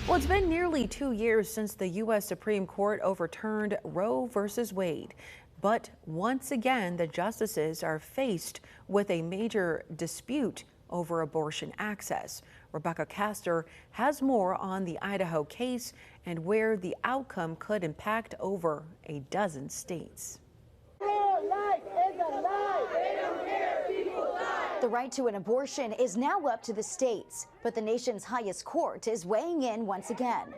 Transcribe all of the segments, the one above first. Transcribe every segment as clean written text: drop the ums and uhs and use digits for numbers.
Well, it's been nearly 2 years since the U.S. Supreme Court overturned Roe versus Wade. But once again, the justices are faced with a major dispute over abortion access. Rebecca Castor has more on the Idaho case and where the outcome could impact over a dozen states. The right to an abortion is now up to the states, but the nation's highest court is weighing in once again.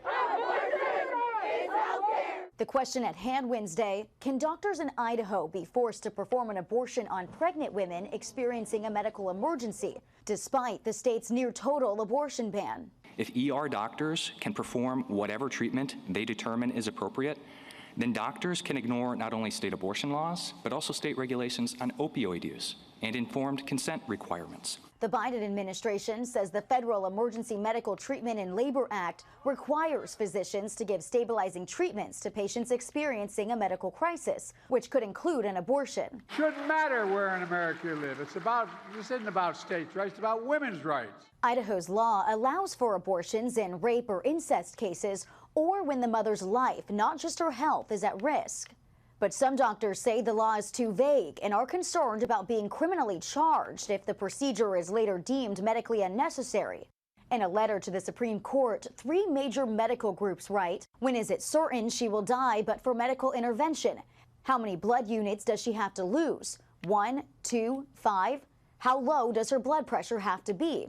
The question at hand Wednesday, can doctors in Idaho be forced to perform an abortion on pregnant women experiencing a medical emergency, despite the state's near-total abortion ban? If ER doctors can perform whatever treatment they determine is appropriate, then doctors can ignore not only state abortion laws, but also state regulations on opioid use and informed consent requirements. The Biden administration says the Federal Emergency Medical Treatment and Labor Act requires physicians to give stabilizing treatments to patients experiencing a medical crisis, which could include an abortion. Shouldn't matter where in America you live. This isn't about states' rights, it's about women's rights. Idaho's law allows for abortions in rape or incest cases or when the mother's life, not just her health, is at risk. But some doctors say the law is too vague and are concerned about being criminally charged if the procedure is later deemed medically unnecessary. In a letter to the Supreme Court, 3 major medical groups write, when is it certain she will die but for medical intervention? How many blood units does she have to lose? 1, 2, 5? How low does her blood pressure have to be?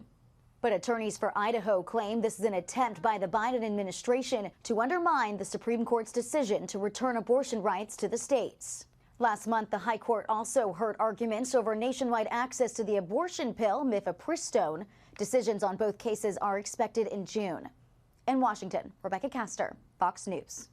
But attorneys for Idaho claim this is an attempt by the Biden administration to undermine the Supreme Court's decision to return abortion rights to the states. Last month, the High Court also heard arguments over nationwide access to the abortion pill, mifepristone. Decisions on both cases are expected in June. In Washington, Rebecca Castor, Fox News.